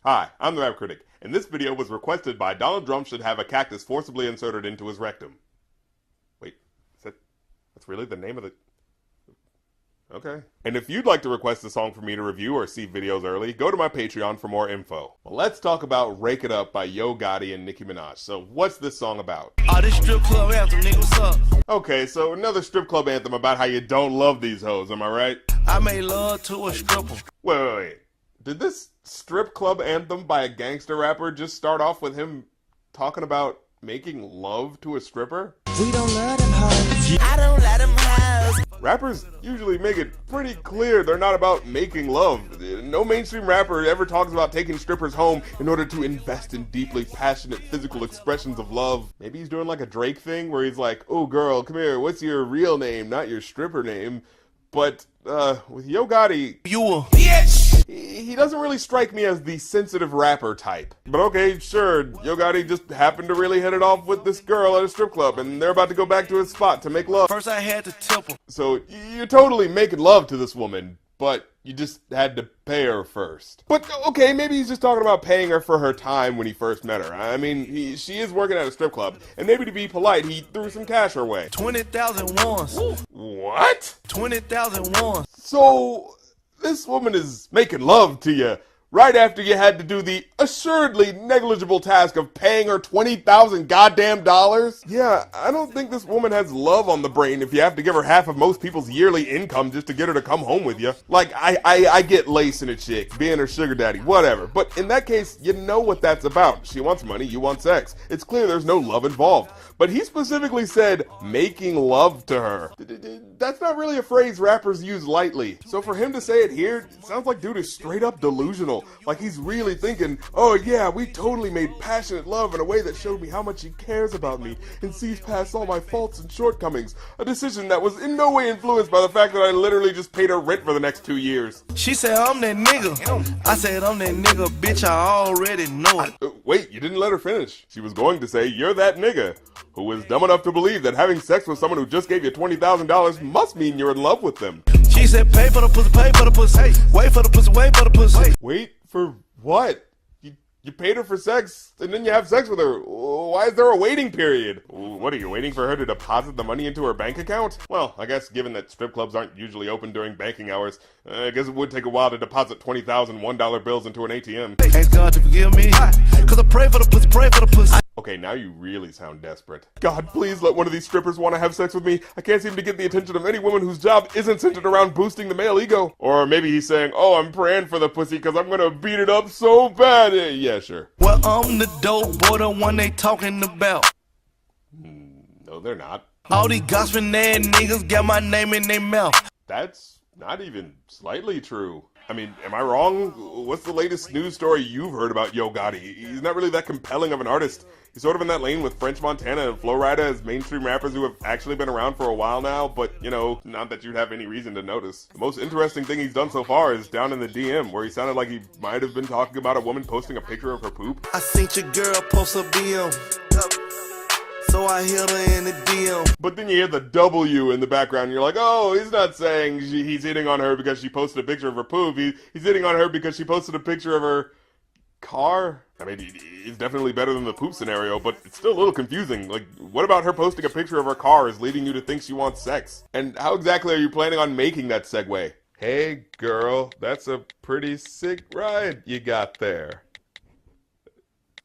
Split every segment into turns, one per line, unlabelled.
Hi, I'm the Rap Critic, and this video was requested by Donald Trump should have a cactus forcibly inserted into his rectum. Wait, that's really the name of the... Okay. And if you'd like to request a song for me to review or see videos early, go to my Patreon for more info. Well, let's talk about Rake It Up by Yo Gotti and Nicki Minaj. So what's this song about?
Oh, this strip club anthem, nigga, what's up?
Okay, so another strip club anthem about how you don't love these hoes, am I right?
I made love to a stripper.
Wait. Did this strip club anthem by a gangster rapper just start off with him talking about making love to a stripper?
We don't let them hoes. I don't let them hoes.
Rappers usually make it pretty clear they're not about making love. No mainstream rapper ever talks about taking strippers home in order to invest in deeply passionate physical expressions of love. Maybe he's doing like a Drake thing where he's like, oh girl, come here, what's your real name, not your stripper name? But with Yo Gotti,
You a bitch.
he doesn't really strike me as the sensitive rapper type. But okay, sure, Yo Gotti just happened to really hit it off with this girl at a strip club, and they're about to go back to his spot to make love.
First I had to tip her.
So you're totally making love to this woman, but you just had to pay her first. But okay, maybe he's just talking about paying her for her time when he first met her. I mean, she is working at a strip club, and maybe to be polite, he threw some cash her way.
20,000 once.
What?
20,000 once.
So this woman is making love to you right after you had to do the assuredly negligible task of paying her 20,000 goddamn dollars? Yeah, I don't think this woman has love on the brain if you have to give her half of most people's yearly income just to get her to come home with you. Like, I get lacing a chick, being her sugar daddy, whatever. But in that case, you know what that's about. She wants money, you want sex. It's clear there's no love involved. But he specifically said, making love to her. That's not really a phrase rappers use lightly. So for him to say it here, it sounds like dude is straight up delusional. Like he's really thinking, oh yeah, we totally made passionate love in a way that showed me how much he cares about me and sees past all my faults and shortcomings. A decision that was in no way influenced by the fact that I literally just paid her rent for the next 2 years.
She said I'm that nigga. I said I'm that nigga, bitch, I already know it.
Wait, you didn't let her finish. She was going to say, you're that nigga who was dumb enough to believe that having sex with someone who just gave you $20,000 must mean you're in love with them.
She said pay for the pussy, pay for the pussy. Wait for the pussy, wait for the pussy.
Wait for what? You paid her for sex, and then you have sex with her. Why is there a waiting period? What, are you waiting for her to deposit the money into her bank account? Well, I guess given that strip clubs aren't usually open during banking hours, I guess it would take a while to deposit 20,000 $1 bills into an ATM.
Ask God to forgive me, cause I pray for the pussy, pray for the pussy.
Okay, now you really sound desperate. God, please let one of these strippers want to have sex with me. I can't seem to get the attention of any woman whose job isn't centered around boosting the male ego. Or maybe he's saying, oh, I'm praying for the pussy because I'm gonna beat it up so bad. Yeah, sure.
Well, I'm the dope boy, the one they talking about.
No, they're not.
All these gossiping ass niggas got my name in their mouth.
That's not even slightly true. I mean, am I wrong? What's the latest news story you've heard about Yo Gotti? He's not really that compelling of an artist. He's sort of in that lane with French Montana and Flo Rida as mainstream rappers who have actually been around for a while now, but, you know, not that you'd have any reason to notice. The most interesting thing he's done so far is down in the DM, where he sounded like he might have been talking about a woman posting a picture of her poop.
I seen your girl post a BM, so I hit her in the DM.
But then you hear the W in the background, and you're like, oh, he's not saying he's hitting on her because she posted a picture of her poop. He's hitting on her because she posted a picture of her car. I mean, it's definitely better than the poop scenario, but it's still a little confusing. Like, what about her posting a picture of her car is leading you to think she wants sex? And how exactly are you planning on making that segue? Hey, girl, that's a pretty sick ride you got there.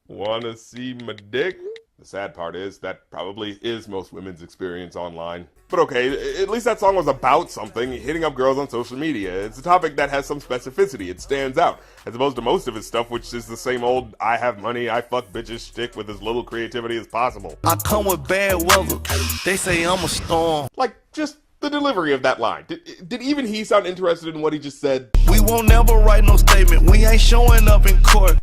Wanna see my dick? The sad part is, that probably is most women's experience online. But okay, at least that song was about something, hitting up girls on social media. It's a topic that has some specificity, it stands out, as opposed to most of his stuff, which is the same old, I have money, I fuck bitches shtick with as little creativity as possible.
I come with bad weather, they say I'm a storm.
Like, just the delivery of that line. Did even he sound interested in what he just said?
We won't never write no statement, we ain't showing up in court.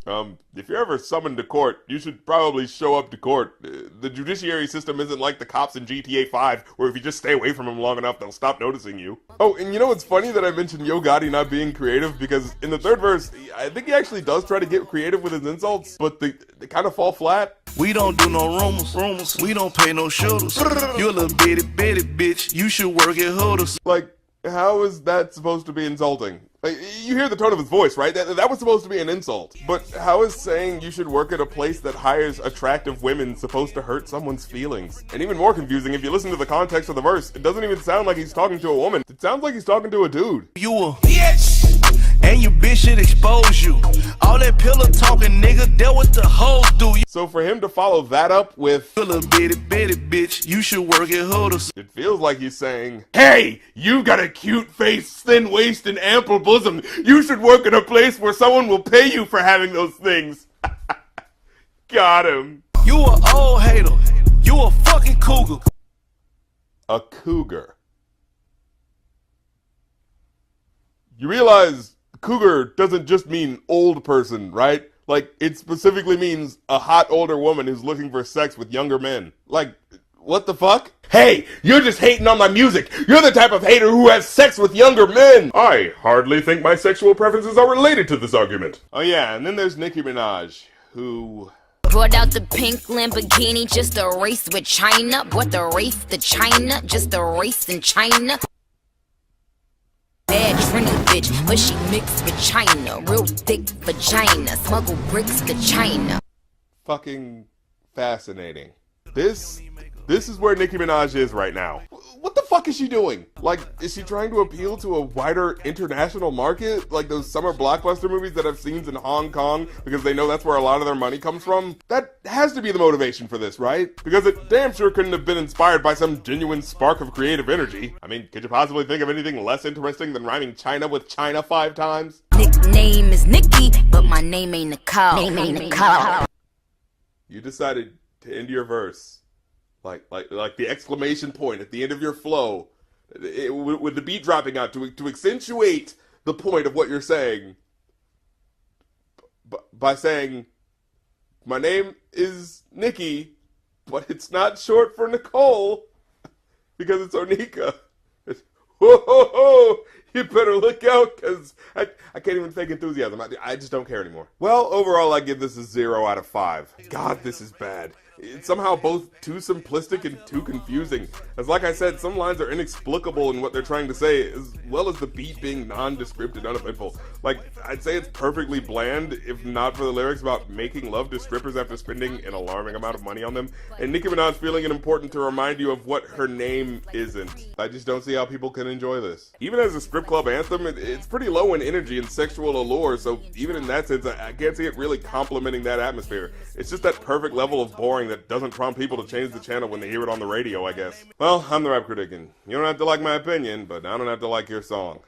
If you're ever summoned to court, you should probably show up to court. The judiciary system isn't like the cops in GTA 5, where if you just stay away from them long enough, they'll stop noticing you. Oh, and you know what's funny that I mentioned Yo Gotti not being creative? Because in the third verse, I think he actually does try to get creative with his insults, but they kind of fall flat.
We don't do no rumors, we don't pay no shooters. You a little bitty bitch, you should work at Hooters.
Like, how is that supposed to be insulting? Like, you hear the tone of his voice, right? That was supposed to be an insult. But how is saying you should work at a place that hires attractive women supposed to hurt someone's feelings? And even more confusing, if you listen to the context of the verse, it doesn't even sound like he's talking to a woman. It sounds like he's talking to a dude.
You a bitch, and your bitch should expose you. All that pillow talking, nigga, that what the hoes do.
So for him to follow that up with,
"A little bitty bitch, you should work at Hooters."
it feels like he's saying, hey, you got a cute face, thin waist, and ample bosom. You should work at a place where someone will pay you for having those things. Got him.
You a old hater. You a fucking cougar.
A cougar. You realize cougar doesn't just mean old person, right? Like, it specifically means a hot older woman who's looking for sex with younger men. Like, what the fuck? Hey, you're just hating on my music. You're the type of hater who has sex with younger men. I hardly think my sexual preferences are related to this argument. Oh yeah, and then there's Nicki Minaj, who...
brought out the pink Lamborghini just a race with China. Brought the race to China, just a race in China. Bad Trini bitch, but she mixed with China. Real thick vagina, smuggle bricks to China.
Fucking fascinating. This is where Nicki Minaj is right now. What the fuck is she doing? Like, is she trying to appeal to a wider international market? Like those summer blockbuster movies that have scenes in Hong Kong because they know that's where a lot of their money comes from? That has to be the motivation for this, right? Because it damn sure couldn't have been inspired by some genuine spark of creative energy. I mean, could you possibly think of anything less interesting than rhyming China with China 5 times?
Nickname is Nicki, but my name ain't Nicole. Name ain't Nicole.
You decided to end your verse like the exclamation point at the end of your flow, with the beat dropping out to accentuate the point of what you're saying, by saying, my name is Nicki, but it's not short for Nicole, because it's Onika. Whoa, ho, ho, you better look out, because I can't even fake enthusiasm. I just don't care anymore. Well, overall, I give this a 0 out of 5. God, this is bad. It's somehow both too simplistic and too confusing. As like I said, some lines are inexplicable in what they're trying to say, as well as the beat being nondescript and uneventful. Like, I'd say it's perfectly bland, if not for the lyrics about making love to strippers after spending an alarming amount of money on them, and Nicki Minaj feeling it important to remind you of what her name isn't. I just don't see how people can enjoy this. Even as a strip club anthem, it's pretty low in energy and sexual allure, so even in that sense, I can't see it really complementing that atmosphere. It's just that perfect level of boring that doesn't prompt people to change the channel when they hear it on the radio, I guess. Well, I'm the Rap Critic, and you don't have to like my opinion, but I don't have to like your song.